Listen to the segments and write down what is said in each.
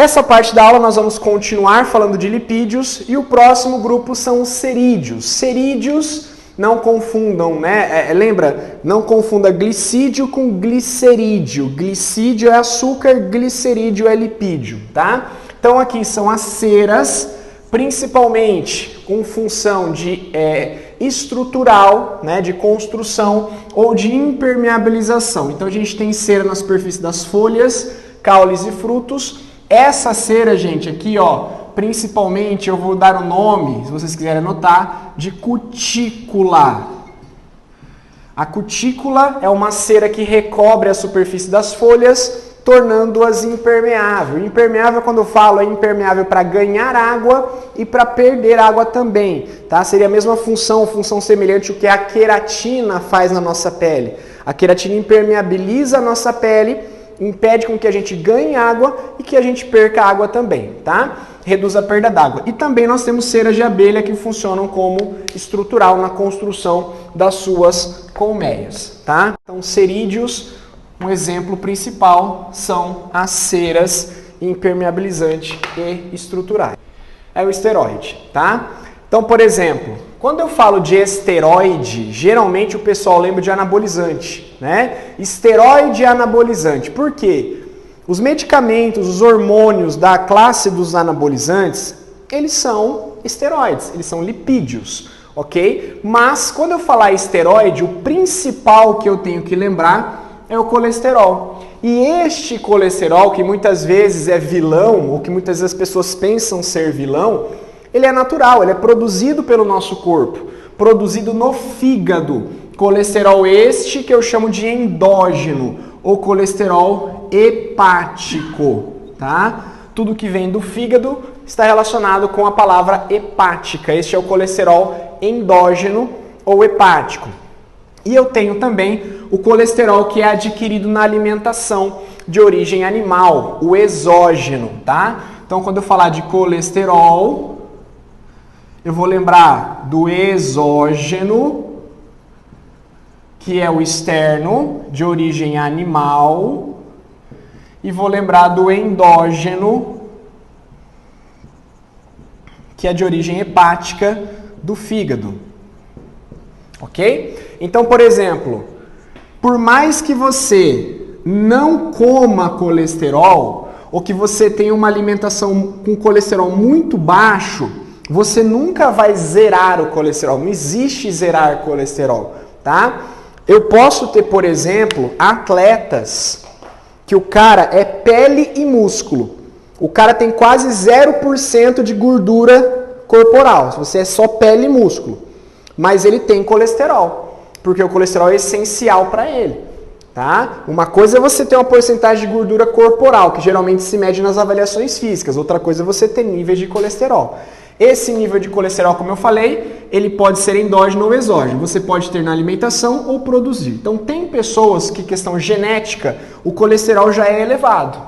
Essa parte da aula nós vamos continuar falando de lipídios e o próximo grupo são os cerídeos. Cerídeos, não confundam, né? Lembra? Não confunda glicídio com glicerídeo. Glicídio é açúcar, glicerídeo é lipídio, tá? Então aqui são as ceras, principalmente com função de estrutural, né, de construção ou de impermeabilização. Então a gente tem cera na superfície das folhas, caules e frutos. Essa cera, gente, aqui, ó, principalmente eu vou dar o nome, se vocês quiserem anotar, de cutícula. A cutícula é uma cera que recobre a superfície das folhas, tornando-as impermeável. Impermeável, quando eu falo, é impermeável para ganhar água e para perder água também, tá? Seria a mesma função semelhante ao que a queratina faz na nossa pele. A queratina impermeabiliza a nossa pele, impede com que a gente ganhe água e que a gente perca água também, tá? Reduz a perda d'água. E também nós temos ceras de abelha que funcionam como estrutural na construção das suas colmeias, tá? Então, cerídeos, um exemplo principal são as ceras impermeabilizante e estruturais. É o esteroide, tá? Então, por exemplo, quando eu falo de esteroide, geralmente o pessoal lembra de anabolizante, né? Esteroide anabolizante. Por quê? Os medicamentos, os hormônios da classe dos anabolizantes, eles são esteroides, eles são lipídios, ok? Mas quando eu falar esteroide, o principal que eu tenho que lembrar é o colesterol. E este colesterol, que muitas vezes é vilão, ou que muitas vezes as pessoas pensam ser vilão, ele é natural, ele é produzido pelo nosso corpo, produzido no fígado. Colesterol este que eu chamo de endógeno, ou colesterol hepático, tá? Tudo que vem do fígado está relacionado com a palavra hepática. Este é o colesterol endógeno ou hepático. E eu tenho também o colesterol que é adquirido na alimentação de origem animal, o exógeno, tá? Então, quando eu falar de colesterol, eu vou lembrar do exógeno, que é o externo, de origem animal, e vou lembrar do endógeno, que é de origem hepática, do fígado. Ok? Então, por exemplo, por mais que você não coma colesterol, ou que você tenha uma alimentação com colesterol muito baixo, você nunca vai zerar o colesterol. Não existe zerar colesterol, tá? Eu posso ter, por exemplo, atletas que o cara é pele e músculo. O cara tem quase 0% de gordura corporal. Se você é só pele e músculo. Mas ele tem colesterol, porque o colesterol é essencial para ele, tá? Uma coisa é você ter uma porcentagem de gordura corporal, que geralmente se mede nas avaliações físicas. Outra coisa é você ter níveis de colesterol. Esse nível de colesterol, como eu falei, ele pode ser endógeno ou exógeno. Você pode ter na alimentação ou produzir. Então, tem pessoas que, questão genética, o colesterol já é elevado.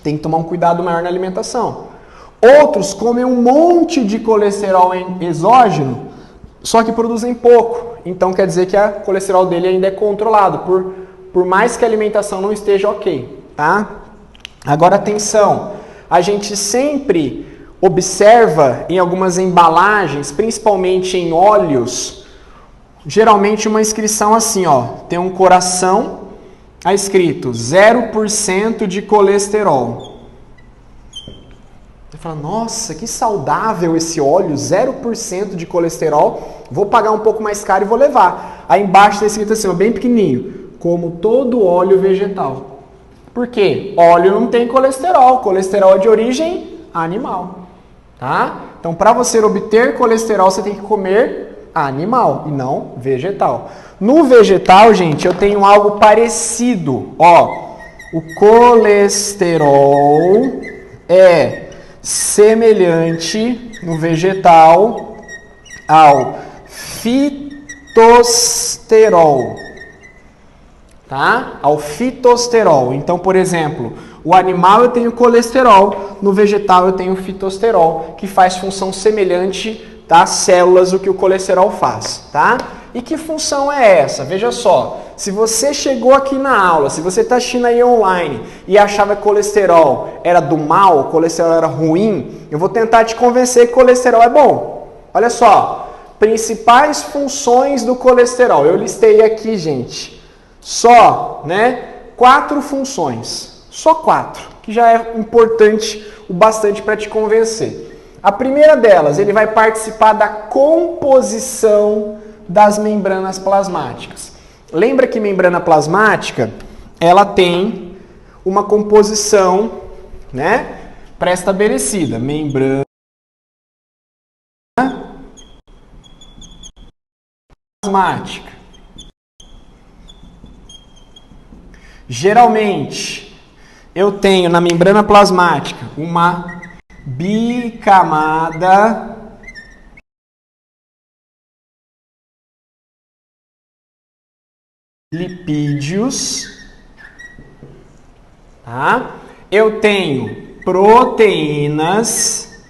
Tem que tomar um cuidado maior na alimentação. Outros comem um monte de colesterol exógeno, só que produzem pouco. Então, quer dizer que o colesterol dele ainda é controlado, por mais que a alimentação não esteja ok, tá? Agora, atenção. A gente sempre observa em algumas embalagens, principalmente em óleos, geralmente uma inscrição assim, ó, tem um coração, tá escrito 0% de colesterol. Você fala, nossa, que saudável esse óleo, 0% de colesterol, vou pagar um pouco mais caro e vou levar. Aí embaixo está escrito assim, ó, bem pequenininho, como todo óleo vegetal. Por quê? Óleo não tem colesterol, colesterol é de origem animal. Tá? Então, para você obter colesterol, você tem que comer animal e não vegetal. No vegetal, gente, eu tenho algo parecido. Ó, o colesterol é semelhante no vegetal ao fitosterol. Tá? Ao fitosterol. Então, por exemplo, o animal eu tenho colesterol, no vegetal eu tenho fitosterol, que faz função semelhante das células do que o colesterol faz, tá? E que função é essa? Veja só, se você chegou aqui na aula, se você está assistindo aí online e achava que colesterol era do mal, colesterol era ruim, eu vou tentar te convencer que colesterol é bom. Olha só, principais funções do colesterol. Eu listei aqui, gente, só, 4 funções. Só 4, que já é importante o bastante para te convencer. A primeira delas, ele vai participar da composição das membranas plasmáticas. Lembra que membrana plasmática, ela tem uma composição, pré-estabelecida. Membrana plasmática. Geralmente, eu tenho na membrana plasmática uma bicamada lipídios, tá? Eu tenho proteínas,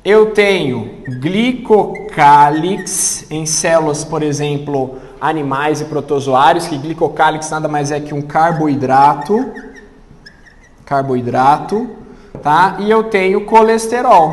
eu tenho glicocálix em células, por exemplo, animais e protozoários, que glicocálix nada mais é que um carboidrato, tá? E eu tenho colesterol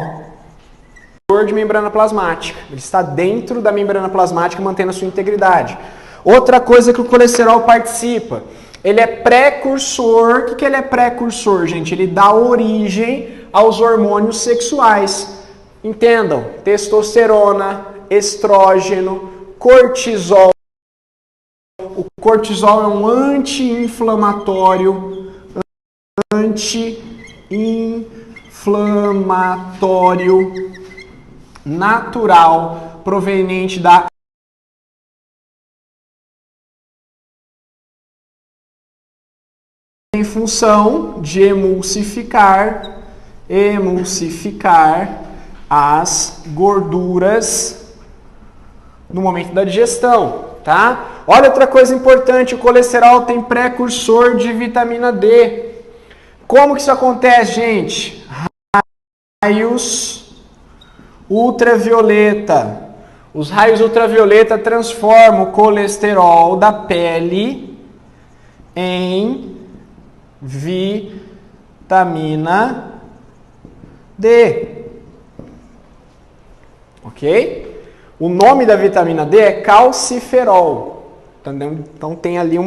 de membrana plasmática. Ele está dentro da membrana plasmática, mantendo a sua integridade. Outra coisa que o colesterol participa, ele é precursor. O que ele é precursor, gente? Ele dá origem aos hormônios sexuais. Entendam, testosterona, estrógeno, cortisol. O cortisol é um anti-inflamatório natural, proveniente da em função de emulsificar as gorduras no momento da digestão, tá? Olha outra coisa importante, o colesterol tem precursor de vitamina D. Como que isso acontece, gente? Raios ultravioleta. Os raios ultravioleta transformam o colesterol da pele em vitamina D. Ok? O nome da vitamina D é calciferol. Então tem ali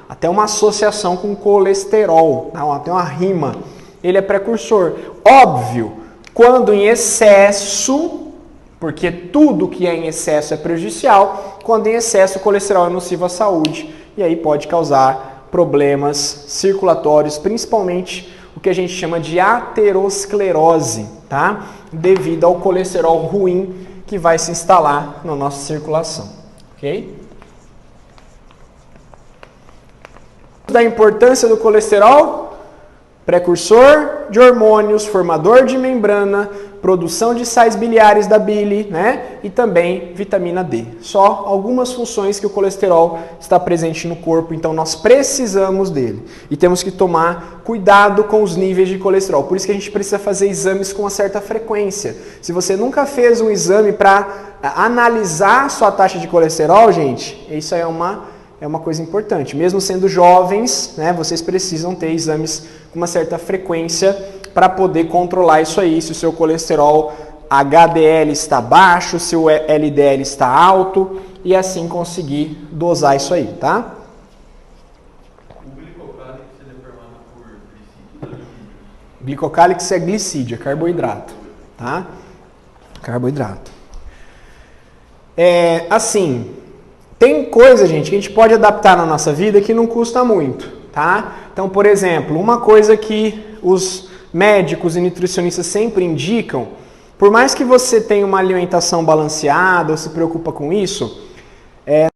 até uma associação com colesterol, até uma rima. Ele é precursor. Óbvio, quando em excesso, porque tudo que é em excesso é prejudicial, quando em excesso o colesterol é nocivo à saúde e aí pode causar problemas circulatórios, principalmente o que a gente chama de aterosclerose, tá? Devido ao colesterol ruim que vai se instalar na nossa circulação, ok? Da importância do colesterol, precursor de hormônios, formador de membrana, produção de sais biliares da bile, e também vitamina D. Só algumas funções que o colesterol está presente no corpo, então nós precisamos dele. E temos que tomar cuidado com os níveis de colesterol. Por isso que a gente precisa fazer exames com uma certa frequência. Se você nunca fez um exame para analisar a sua taxa de colesterol, gente, isso é uma coisa importante. Mesmo sendo jovens, vocês precisam ter exames com uma certa frequência para poder controlar isso aí, se o seu colesterol HDL está baixo, se o LDL está alto, e assim conseguir dosar isso aí, tá? O glicocálix é formado por glicídio? Glicocálix é glicídio, é carboidrato, tá? Carboidrato. Assim, tem coisa, gente, que a gente pode adaptar na nossa vida que não custa muito, tá? Então, por exemplo, uma coisa que os médicos e nutricionistas sempre indicam, por mais que você tenha uma alimentação balanceada ou se preocupa com isso, não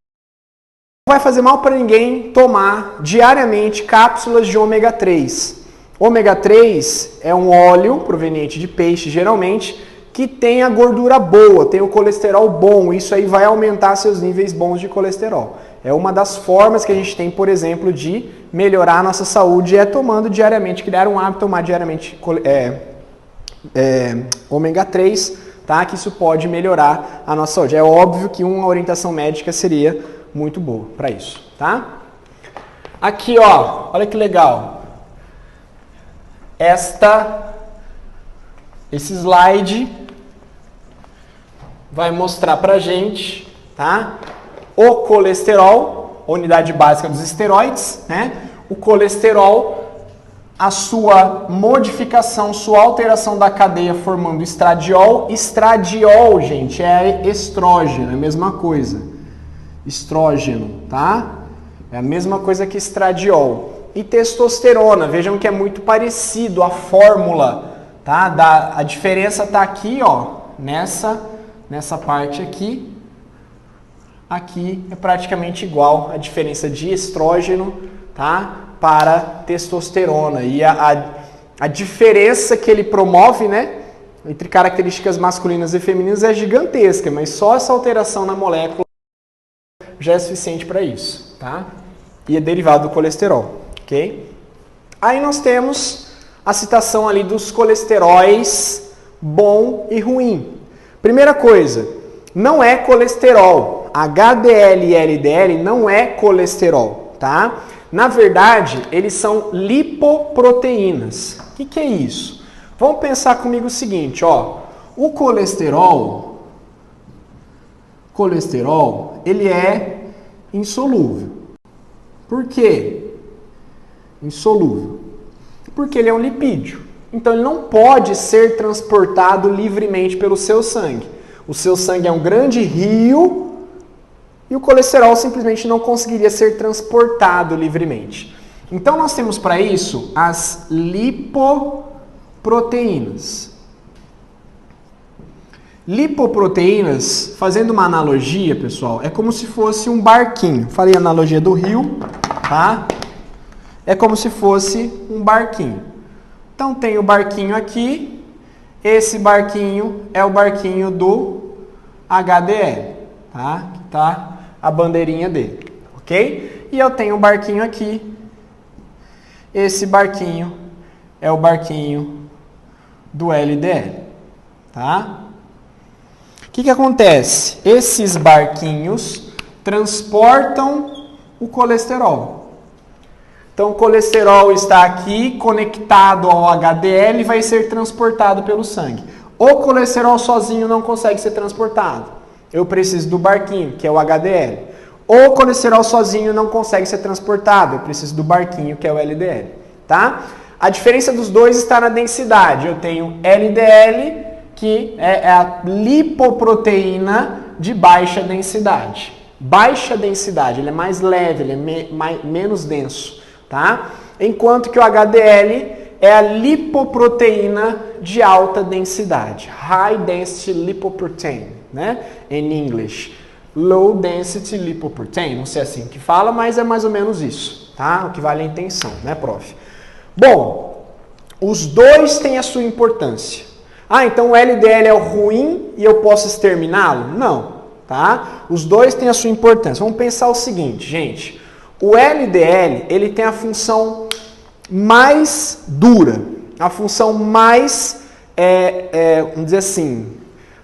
vai fazer mal para ninguém tomar diariamente cápsulas de ômega 3. Ômega 3 é um óleo proveniente de peixe, geralmente, que tem a gordura boa, tem o colesterol bom, isso aí vai aumentar seus níveis bons de colesterol. É uma das formas que a gente tem, por exemplo, de melhorar a nossa saúde, é tomando diariamente, criar um hábito, tomar diariamente ômega 3 tá? Que isso pode melhorar a nossa saúde. É óbvio que uma orientação médica seria muito boa para isso, tá? Aqui, ó, olha que legal. Esse slide vai mostrar pra gente, tá? O colesterol, unidade básica dos esteroides, né? O colesterol, a sua modificação, sua alteração da cadeia formando estradiol. Estradiol, gente, é estrógeno, é a mesma coisa. Estrógeno, tá? É a mesma coisa que estradiol. E testosterona, vejam que é muito parecido a fórmula, tá? A diferença tá aqui, ó, nessa parte aqui. Aqui é praticamente igual a diferença de estrógeno, tá? Para testosterona. E a diferença que ele promove, né, entre características masculinas e femininas é gigantesca, mas só essa alteração na molécula já é suficiente para isso, tá? E é derivado do colesterol, ok? Aí nós temos a citação ali dos colesteróis bom e ruim. Primeira coisa, não é colesterol. HDL e LDL não é colesterol, tá? Na verdade, eles são lipoproteínas. O que é isso? Vamos pensar comigo o seguinte, ó. O colesterol, ele é insolúvel. Por quê? Insolúvel. Porque ele é um lipídio. Então ele não pode ser transportado livremente pelo seu sangue. O seu sangue é um grande rio e o colesterol simplesmente não conseguiria ser transportado livremente. Então nós temos para isso as lipoproteínas. Lipoproteínas, fazendo uma analogia, pessoal, é como se fosse um barquinho. Falei a analogia do rio, tá? É como se fosse um barquinho. Então tem o barquinho aqui, esse barquinho é o barquinho do HDL, tá? Que tá a bandeirinha dele, ok? E eu tenho um barquinho aqui, esse barquinho é o barquinho do LDL, tá? O que acontece? Esses barquinhos transportam o colesterol. Então o colesterol está aqui conectado ao HDL e vai ser transportado pelo sangue. O colesterol sozinho não consegue ser transportado. Eu preciso do barquinho, que é o HDL. O colesterol sozinho não consegue ser transportado. Eu preciso do barquinho, que é o LDL, tá? A diferença dos dois está na densidade. Eu tenho LDL, que é a lipoproteína de baixa densidade. Baixa densidade, ele é mais leve, ele é menos denso, tá? Enquanto que o HDL é a lipoproteína de alta densidade. High density lipoprotein, né? In English. Low density lipoprotein. Não sei assim que fala, mas é mais ou menos isso, tá? O que vale a intenção, né, prof? Bom, os dois têm a sua importância. Ah, então o LDL é o ruim e eu posso exterminá-lo? Não, tá? Os dois têm a sua importância. Vamos pensar o seguinte, gente. O LDL, ele tem a função mais dura, a função mais, vamos dizer assim,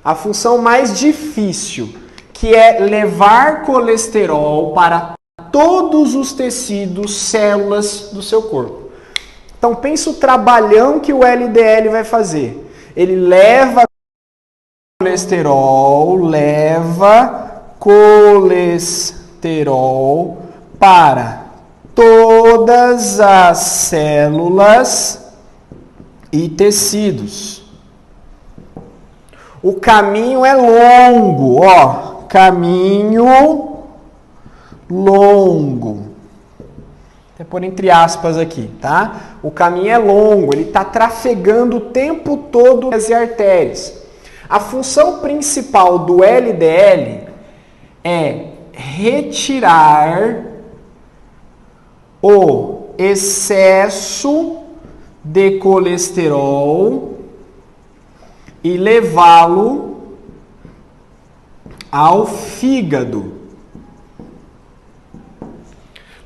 a função mais difícil, que é levar colesterol para todos os tecidos, células do seu corpo. Então pensa o trabalhão que o LDL vai fazer. Ele leva colesterol para todas as células e tecidos. O caminho é longo, ó, caminho longo. Vou pôr entre aspas aqui, tá? O caminho é longo, ele está trafegando o tempo todo as artérias. A função principal do LDL é retirar o excesso de colesterol e levá-lo ao fígado.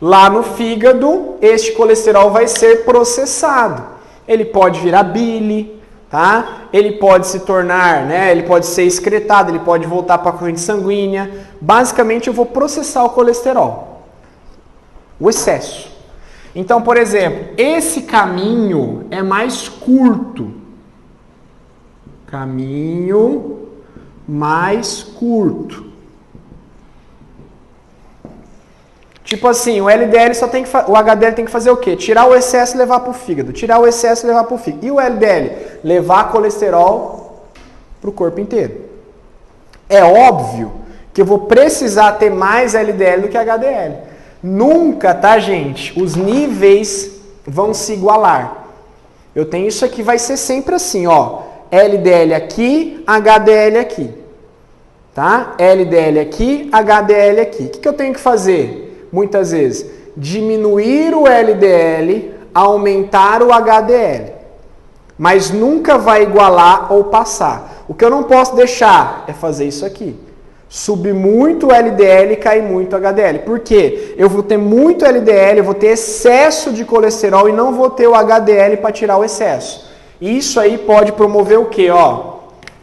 Lá no fígado, este colesterol vai ser processado. Ele pode virar bile, tá? Ele pode se tornar, né, ele pode ser excretado, ele pode voltar para a corrente sanguínea. Basicamente, eu vou processar o colesterol, o excesso. Então, por exemplo, esse caminho é mais curto. Caminho mais curto. Tipo assim, o LDL só tem que o HDL tem que fazer o quê? Tirar o excesso e levar para o fígado. Tirar o excesso e levar para o fígado. E o LDL? Levar colesterol para o corpo inteiro. É óbvio que eu vou precisar ter mais LDL do que HDL. Nunca, tá, gente? Os níveis vão se igualar. Eu tenho isso aqui, vai ser sempre assim, ó. LDL aqui, HDL aqui. Tá? LDL aqui, HDL aqui. O que eu tenho que fazer? Muitas vezes, diminuir o LDL, aumentar o HDL. Mas nunca vai igualar ou passar. O que eu não posso deixar é fazer isso aqui. Subir muito o LDL e cair muito o HDL. Por quê? Eu vou ter muito LDL, eu vou ter excesso de colesterol e não vou ter o HDL para tirar o excesso. Isso aí pode promover o quê? Ó,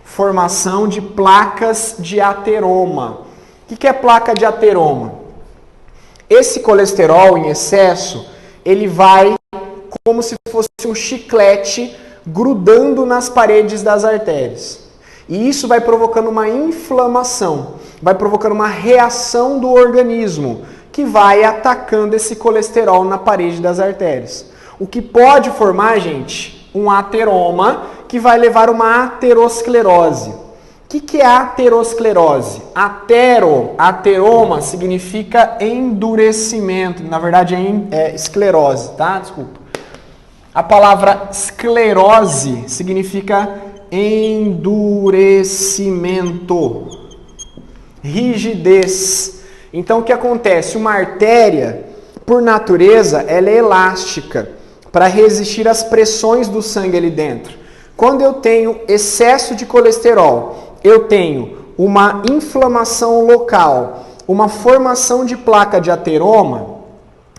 formação de placas de ateroma. O que é placa de ateroma? Esse colesterol em excesso, ele vai como se fosse um chiclete grudando nas paredes das artérias. E isso vai provocando uma inflamação, vai provocando uma reação do organismo que vai atacando esse colesterol na parede das artérias. O que pode formar, gente, um ateroma que vai levar a uma aterosclerose. O que é aterosclerose? Ateroma significa endurecimento, na verdade é esclerose, tá? Desculpa. A palavra esclerose significa endurecimento, rigidez. Então o que acontece? Uma artéria, por natureza, ela é elástica para resistir às pressões do sangue ali dentro. Quando eu tenho excesso de colesterol, eu tenho uma inflamação local, uma formação de placa de ateroma,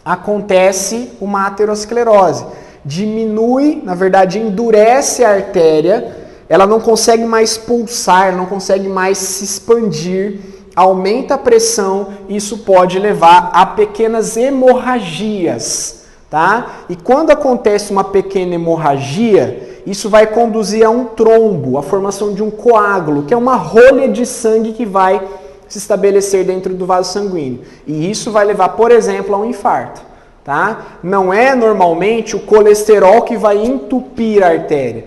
acontece uma aterosclerose. Diminui, na verdade, endurece a artéria, ela não consegue mais pulsar, não consegue mais se expandir, aumenta a pressão, isso pode levar a pequenas hemorragias, tá? E quando acontece uma pequena hemorragia, isso vai conduzir a um trombo, a formação de um coágulo, que é uma rolha de sangue que vai se estabelecer dentro do vaso sanguíneo. E isso vai levar, por exemplo, a um infarto. Tá? Não é normalmente o colesterol que vai entupir a artéria.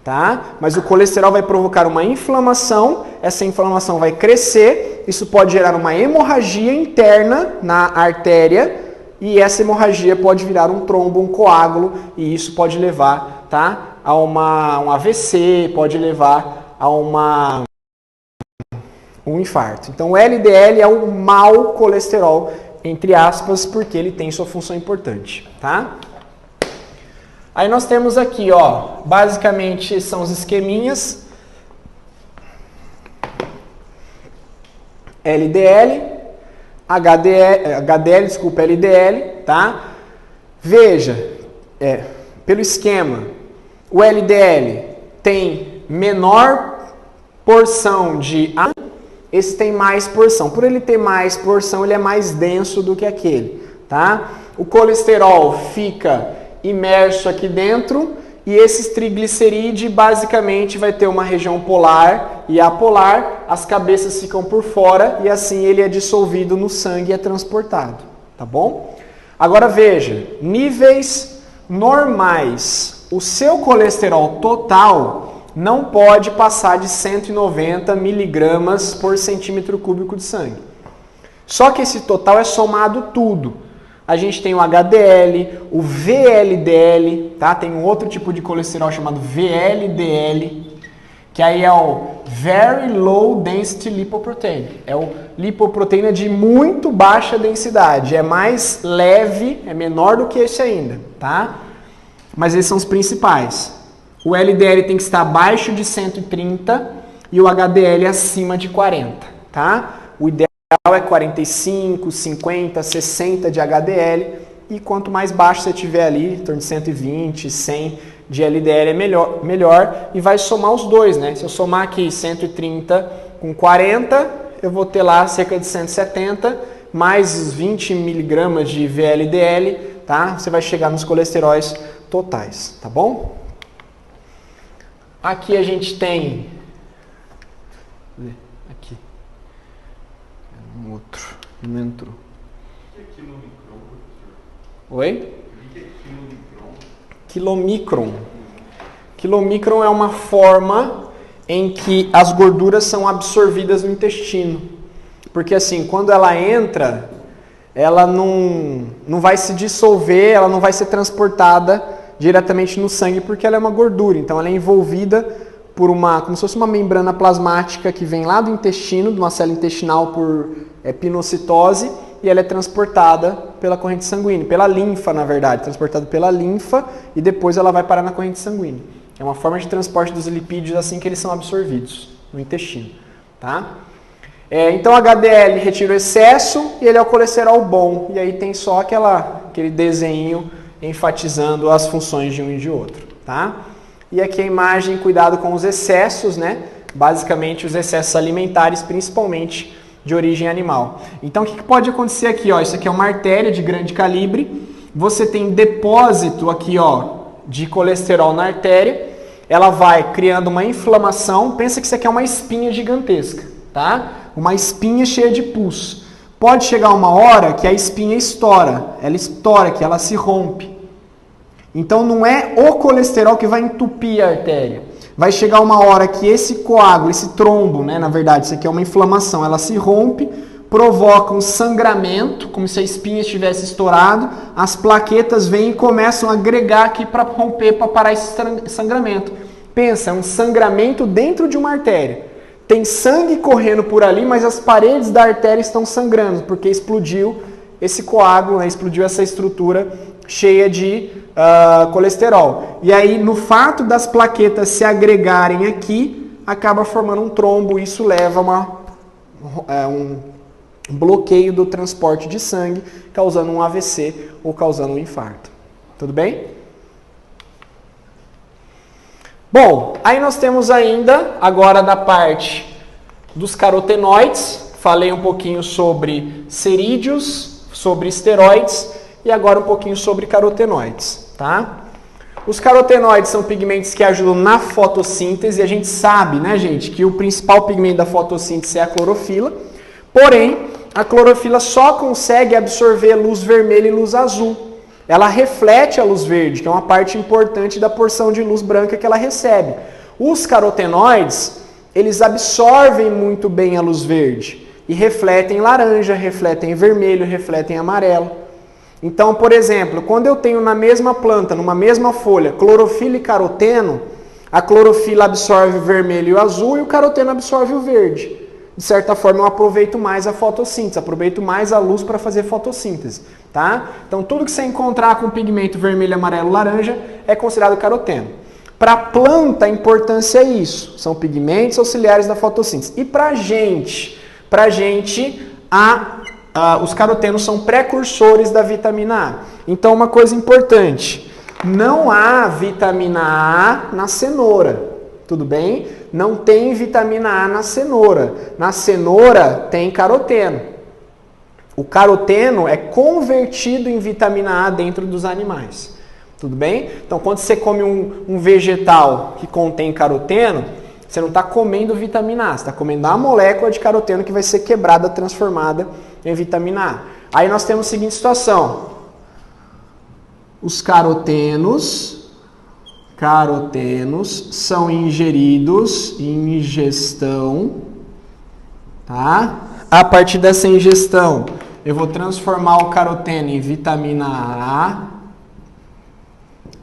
Tá? Mas o colesterol vai provocar uma inflamação, essa inflamação vai crescer, isso pode gerar uma hemorragia interna na artéria, e essa hemorragia pode virar um trombo, um coágulo, e isso pode levar, tá, a um AVC, pode levar a um infarto. Então o LDL é o mau colesterol, entre aspas, porque ele tem sua função importante, tá? Aí nós temos aqui, ó, basicamente são os esqueminhas. LDL, LDL, tá? Veja, pelo esquema, o LDL tem menor porção de A, esse tem mais porção. Por ele ter mais porção, ele é mais denso do que aquele, tá? O colesterol fica imerso aqui dentro e esses triglicerídeos basicamente vai ter uma região polar e apolar, as cabeças ficam por fora e assim ele é dissolvido no sangue e é transportado, tá bom? Agora veja, níveis normais, o seu colesterol total não pode passar de 190 miligramas por centímetro cúbico de sangue. Só que esse total é somado tudo. A gente tem o HDL, o VLDL, tá? Tem um outro tipo de colesterol chamado VLDL, que aí é o Very Low Density Lipoprotein. É o lipoproteína de muito baixa densidade, é mais leve, é menor do que esse ainda, tá? Mas esses são os principais. O LDL tem que estar abaixo de 130 e o HDL acima de 40, tá? O ideal é 45, 50, 60 de HDL e quanto mais baixo você tiver ali, em torno de 120, 100, de LDL é melhor e vai somar os dois, né? Se eu somar aqui 130 com 40, eu vou ter lá cerca de 170, mais 20 miligramas de VLDL, tá? Você vai chegar nos colesteróis totais, tá bom? Aqui a gente tem... Aqui. Um outro. Não entrou. O que é quilomicron, professor? Oi? O que é quilomicron? Quilomicron. Quilomicron é uma forma em que as gorduras são absorvidas no intestino. Porque assim, quando ela entra, ela não vai se dissolver, ela não vai ser transportada diretamente no sangue, porque ela é uma gordura. Então ela é envolvida por como se fosse uma membrana plasmática que vem lá do intestino, de uma célula intestinal por pinocitose, e ela é transportada pela corrente sanguínea, pela linfa, na verdade, transportada pela linfa e depois ela vai parar na corrente sanguínea. É uma forma de transporte dos lipídios assim que eles são absorvidos no intestino, tá? Então o HDL retira o excesso e ele é o colesterol bom, e aí tem só aquele desenho enfatizando as funções de um e de outro, tá? E aqui a imagem, cuidado com os excessos, né? Basicamente os excessos alimentares, principalmente de origem animal. Então o que pode acontecer aqui? Ó? Isso aqui é uma artéria de grande calibre, você tem depósito aqui, ó, de colesterol na artéria, ela vai criando uma inflamação, pensa que isso aqui é uma espinha gigantesca, tá? Uma espinha cheia de pus. Pode chegar uma hora que a espinha estoura, que ela se rompe. Então não é o colesterol que vai entupir a artéria. Vai chegar uma hora que esse coágulo, esse trombo, né, na verdade, isso aqui é uma inflamação, ela se rompe, provoca um sangramento, como se a espinha estivesse estourado, as plaquetas vêm e começam a agregar aqui para romper, para parar esse sangramento. Pensa, é um sangramento dentro de uma artéria. Tem sangue correndo por ali, mas as paredes da artéria estão sangrando, porque explodiu esse coágulo, né, explodiu essa estrutura cheia de colesterol. E aí, no fato das plaquetas se agregarem aqui, acaba formando um trombo, isso leva a um bloqueio do transporte de sangue, causando um AVC ou causando um infarto. Tudo bem? Bom, aí nós temos ainda, agora da parte dos carotenoides, falei um pouquinho sobre cerídeos, sobre esteroides e agora um pouquinho sobre carotenoides, tá? Os carotenoides são pigmentos que ajudam na fotossíntese e a gente sabe, né, gente, que o principal pigmento da fotossíntese é a clorofila, porém, a clorofila só consegue absorver luz vermelha e luz azul. Ela reflete a luz verde, que é uma parte importante da porção de luz branca que ela recebe. Os carotenoides, eles absorvem muito bem a luz verde e refletem laranja, refletem vermelho, refletem amarelo. Então, por exemplo, quando eu tenho na mesma planta, numa mesma folha, clorofila e caroteno, a clorofila absorve o vermelho e o azul e o caroteno absorve o verde. De certa forma, eu aproveito mais a fotossíntese, aproveito mais a luz para fazer fotossíntese, tá? Então, tudo que você encontrar com pigmento vermelho, amarelo, laranja é considerado caroteno. Para a planta, a importância é isso, são pigmentos auxiliares da fotossíntese. E para a gente, os carotenos são precursores da vitamina A. Então, uma coisa importante, não há vitamina A na cenoura, tudo bem? Não tem vitamina A na cenoura. Na cenoura tem caroteno. O caroteno é convertido em vitamina A dentro dos animais. Tudo bem? Então, quando você come um vegetal que contém caroteno, você não está comendo vitamina A, você está comendo a molécula de caroteno que vai ser quebrada, transformada em vitamina A. Aí nós temos a seguinte situação. Os carotenos são ingeridos em ingestão, tá? A partir dessa ingestão, eu vou transformar o caroteno em vitamina A.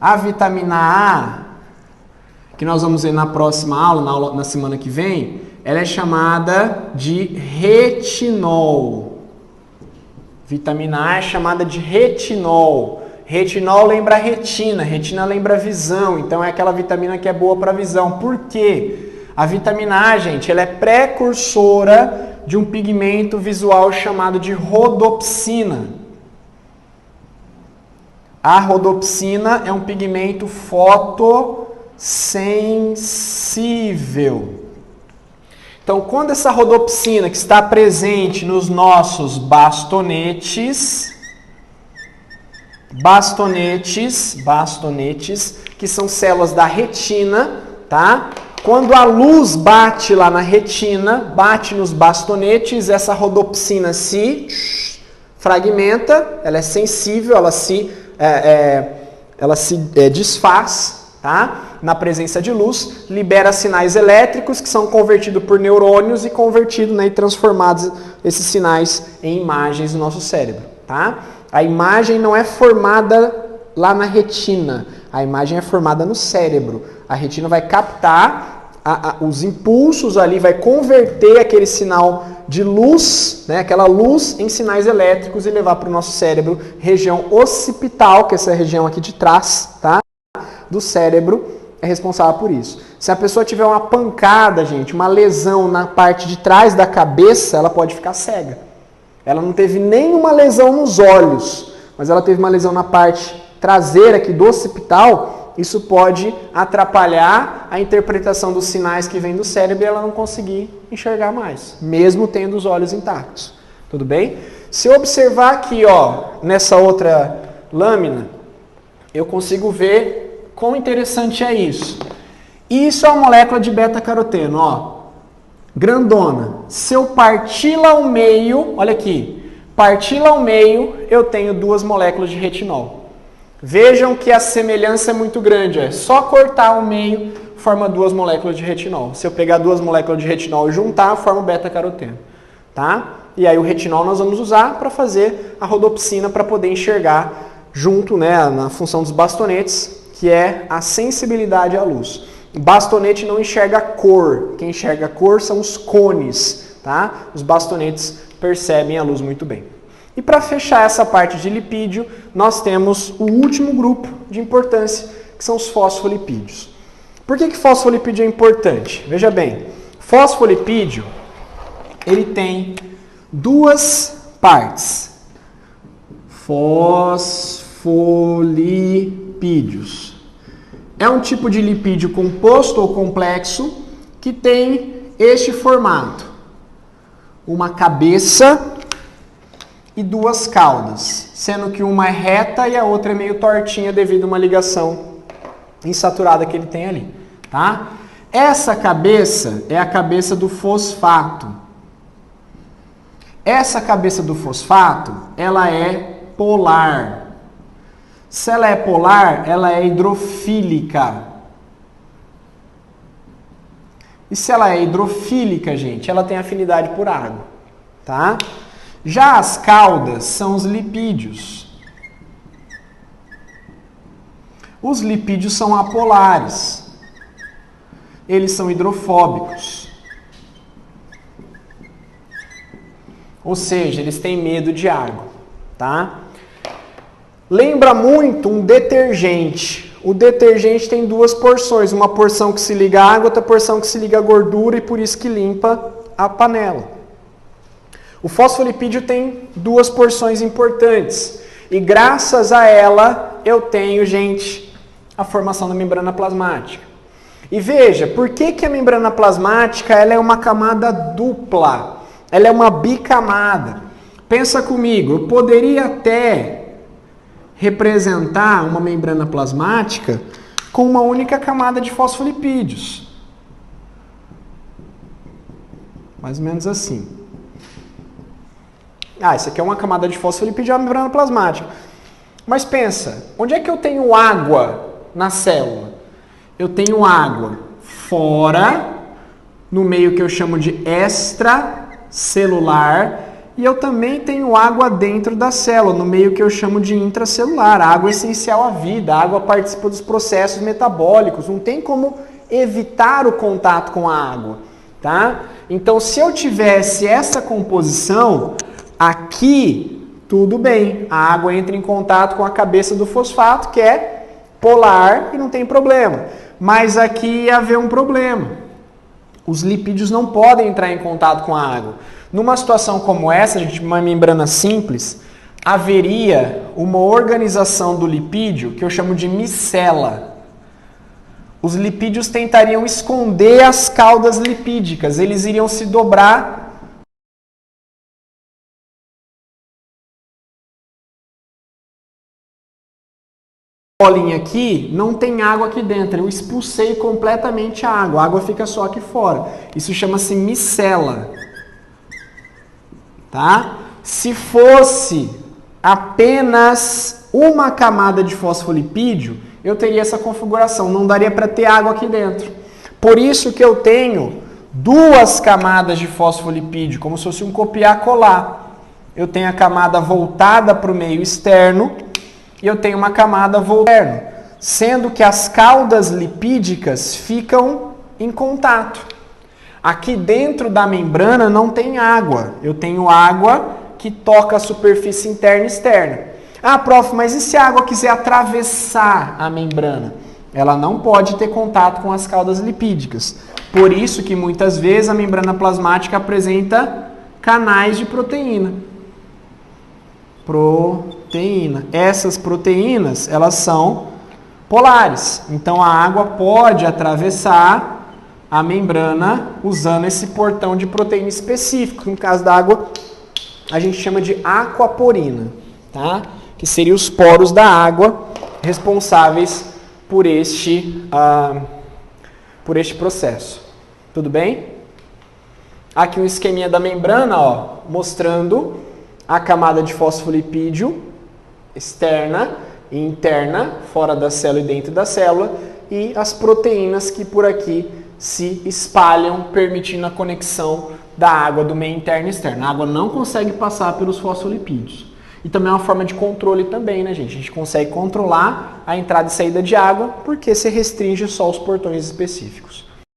A vitamina A, que nós vamos ver na próxima aula, na semana que vem, ela é chamada de retinol. Vitamina A é chamada de retinol. Retinol lembra retina, retina lembra visão, então é aquela vitamina que é boa para visão. Por quê? A vitamina A, gente, ela é precursora de um pigmento visual chamado de rodopsina. A rodopsina é um pigmento fotossensível. Então, quando essa rodopsina que está presente nos nossos bastonetes, que são células da retina, tá? Quando a luz bate lá na retina, bate nos bastonetes, essa rodopsina se fragmenta, ela é sensível, ela se desfaz, tá? Na presença de luz, libera sinais elétricos que são convertidos por neurônios e convertidos, né, e transformados esses sinais em imagens no nosso cérebro, tá? A imagem não é formada lá na retina, a imagem é formada no cérebro. A retina vai captar os impulsos ali, vai converter aquele sinal de luz, né, aquela luz em sinais elétricos e levar para o nosso cérebro, região occipital, que é essa região aqui de trás, tá, do cérebro, é responsável por isso. Se a pessoa tiver uma pancada, gente, uma lesão na parte de trás da cabeça, ela pode ficar cega. Ela não teve nenhuma lesão nos olhos, mas ela teve uma lesão na parte traseira aqui do occipital. Isso pode atrapalhar a interpretação dos sinais que vêm do cérebro e ela não conseguir enxergar mais, mesmo tendo os olhos intactos. Tudo bem? Se eu observar aqui, ó, nessa outra lâmina, eu consigo ver quão interessante é isso. Isso é uma molécula de beta-caroteno, ó, grandona. Se eu parti-la ao meio, olha aqui, parti-la ao meio, eu tenho 2 moléculas de retinol. Vejam que a semelhança é muito grande, é só cortar ao meio, forma 2 moléculas de retinol. Se eu pegar 2 moléculas de retinol e juntar, forma o beta-caroteno, tá? E aí o retinol nós vamos usar para fazer a rodopsina para poder enxergar junto, né, na função dos bastonetes, que é a sensibilidade à luz. O bastonete não enxerga cor, quem enxerga cor são os cones, tá? Os bastonetes percebem a luz muito bem. E para fechar essa parte de lipídio, nós temos o último grupo de importância, que são os fosfolipídios. Por que fosfolipídio é importante? Veja bem, fosfolipídio, ele tem 2 partes. Fosfolipídios. É um tipo de lipídio composto ou complexo que tem este formato. Uma cabeça e 2 caudas, sendo que uma é reta e a outra é meio tortinha devido a uma ligação insaturada que ele tem ali, tá? Essa cabeça é a cabeça do fosfato. Essa cabeça do fosfato, ela é polar. Se ela é polar, ela é hidrofílica. E se ela é hidrofílica, gente, ela tem afinidade por água, tá? Já as caudas são os lipídios. Os lipídios são apolares. Eles são hidrofóbicos. Ou seja, eles têm medo de água, tá? Lembra muito um detergente. O detergente tem 2 porções, uma porção que se liga à água, outra porção que se liga à gordura e por isso que limpa a panela. O fosfolipídio tem 2 porções importantes e graças a ela eu tenho, gente, a formação da membrana plasmática. E veja, por que a membrana plasmática ela é uma camada dupla? Ela é uma bicamada. Pensa comigo, eu poderia até representar uma membrana plasmática com uma única camada de fosfolipídios. Mais ou menos assim. Isso aqui é uma camada de fosfolipídio, é uma membrana plasmática. Mas pensa, onde é que eu tenho água na célula? Eu tenho água fora, no meio que eu chamo de extracelular, e eu também tenho água dentro da célula, no meio que eu chamo de intracelular. A água é essencial à vida, a água participa dos processos metabólicos, não tem como evitar o contato com a água, tá? Então, se eu tivesse essa composição, aqui, tudo bem, a água entra em contato com a cabeça do fosfato, que é polar e não tem problema. Mas aqui ia haver um problema. Os lipídios não podem entrar em contato com a água. Numa situação como essa, gente, uma membrana simples, haveria uma organização do lipídio que eu chamo de micela. Os lipídios tentariam esconder as caudas lipídicas, eles iriam se dobrar. Bolinha aqui, não tem água aqui dentro, eu expulsei completamente a água fica só aqui fora. Isso chama-se micela. Tá? Se fosse apenas uma camada de fosfolipídio, eu teria essa configuração, não daria para ter água aqui dentro. Por isso que eu tenho duas camadas de fosfolipídio, como se fosse um copiar-colar. Eu tenho a camada voltada para o meio externo e eu tenho uma camada voltada, sendo que as caudas lipídicas ficam em contato. Aqui dentro da membrana não tem água, eu tenho água que toca a superfície interna e externa. Ah, prof, mas e se a água quiser atravessar a membrana? Ela não pode ter contato com as caudas lipídicas. Por isso que muitas vezes a membrana plasmática apresenta canais de proteína. Essas proteínas, elas são polares. Então a água pode atravessar a membrana usando esse portão de proteína específico. No caso da água, a gente chama de aquaporina, tá? Que seriam os poros da água responsáveis por este processo. Tudo bem? Aqui um esqueminha da membrana, ó, mostrando a camada de fosfolipídio externa e interna, fora da célula e dentro da célula, e as proteínas que por aqui se espalham, permitindo a conexão da água do meio interno e externo. A água não consegue passar pelos fosfolipídios. E também é uma forma de controle também, né, gente? A gente consegue controlar a entrada e saída de água porque se restringe só os portões específicos.